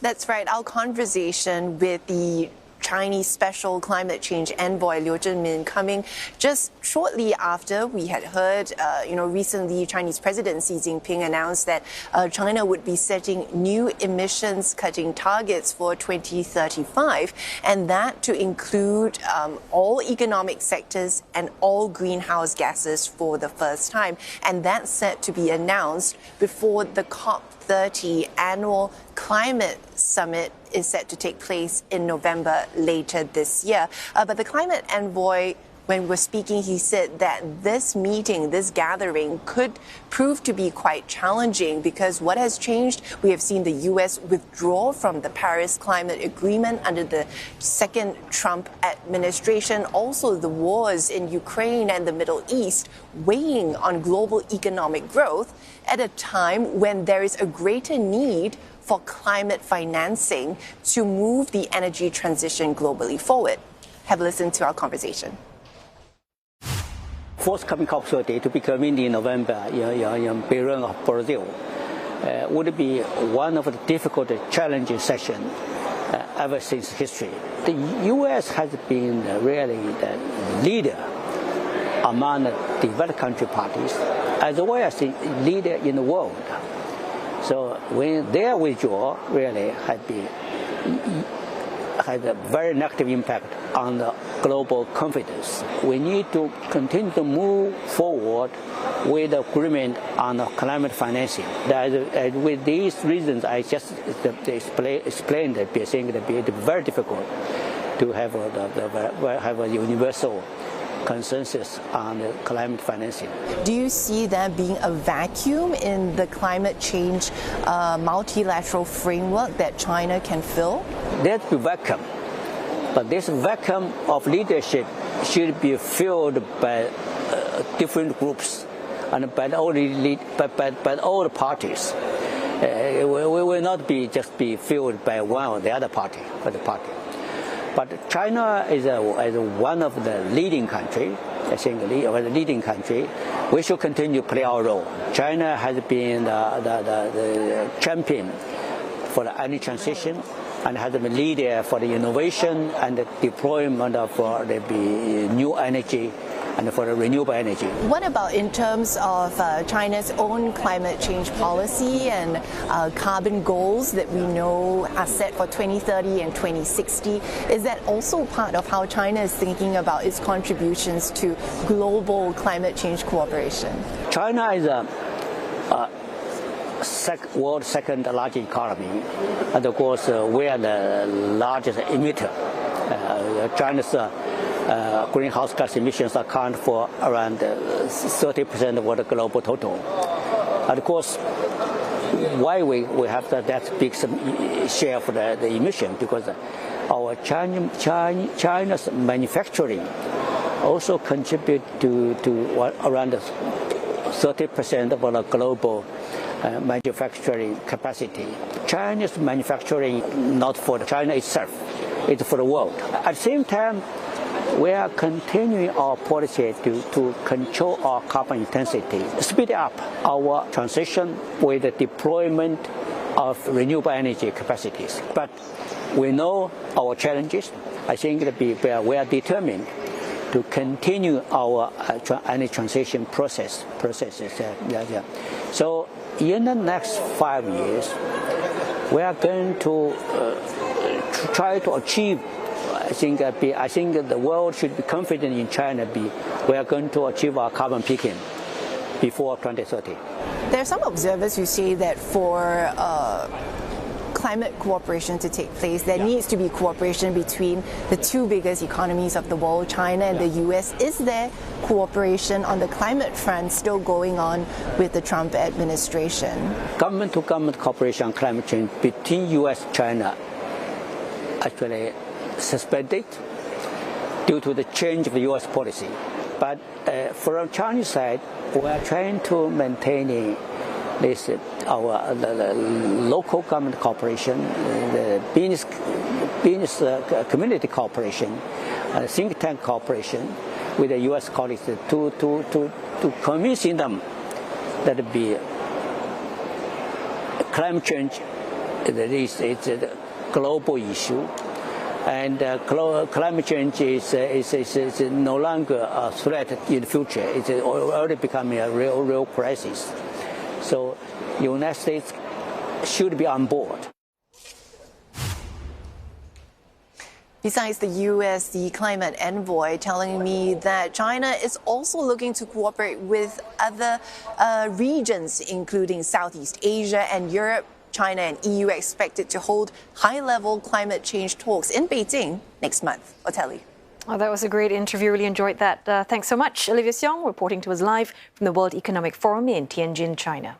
That's right. Our conversation with the Chinese Special Climate Change Envoy Liu Zhenmin coming just shortly after we had heard, recently Chinese President Xi Jinping announced that China would be setting new emissions cutting targets for 2035, and that to include all economic sectors and all greenhouse gases for the first time. And that's set to be announced before the COP30 annual climate summit is set to take place in November later this year. But the climate envoy, when we're speaking, he said that this meeting, this gathering could prove to be quite challenging because what has changed, we have seen the U.S. withdraw from the Paris Climate Agreement under the second Trump administration. Also, the wars in Ukraine and the Middle East weighing on global economic growth at a time when there is a greater need for climate financing to move the energy transition globally forward. Have listened to our conversation. Forthcoming COP30 to be convened in November in Belém, Brazil, would be one of the difficult, challenging sessions ever since history. The U.S. has been really the leader among the developed country parties, as well as the leader in the world. So when their withdrawal really had a very negative impact on the global confidence. We need to continue to move forward with agreement on climate financing. With these reasons, I just explained that I think it will be very difficult to have a universal consensus on the climate financing. Do you see there being a vacuum in the climate change multilateral framework that China can fill? There's a vacuum, but this vacuum of leadership should be filled by different groups and by all the parties. We will not just be filled by one or the other party, But China is one of the leading countries. I think the leading country. We should continue to play our role. China has been the champion for the energy transition and has been leader for the innovation and the deployment of the new energy and for the renewable energy. What about in terms of China's own climate change policy and carbon goals that we know are set for 2030 and 2060? Is that also part of how China is thinking about its contributions to global climate change cooperation? China is a world's second largest economy, and of course we are the largest emitter. China's greenhouse gas emissions account for around 30% of the global total. And of course, why we have that big share for the emission? Because our China's manufacturing also contribute to around 30% of the global manufacturing capacity. China's manufacturing not for China itself, it's for the world. At the same time, we are continuing our policy to control our carbon intensity, speed up our transition with the deployment of renewable energy capacities. But we know our challenges. I think that we are determined to continue our energy transition processes. So in the next 5 years, we are going to try to achieve. I think the world should be confident in China. We are going to achieve our carbon peaking before 2030. There are some observers who say that for climate cooperation to take place, there needs to be cooperation between the two biggest economies of the world, China and the U.S. Is there cooperation on the climate front still going on with the Trump administration? Government-to-government cooperation on climate change between U.S. and China actually suspended due to the change of the U.S. policy. But from Chinese side, we are trying to maintain this our local government cooperation, the business community cooperation, think tank cooperation with the U.S. colleagues to convincing them that climate change it's a global issue. And climate change is no longer a threat in the future. It's already becoming a real crisis. So the United States should be on board. Besides the U.S., the climate envoy telling me that China is also looking to cooperate with other regions, including Southeast Asia and Europe. China and EU are expected to hold high-level climate change talks in Beijing next month. Otelli. Oh, that was a great interview. Really enjoyed that. Thanks so much. Olivia Siong reporting to us live from the World Economic Forum in Tianjin, China.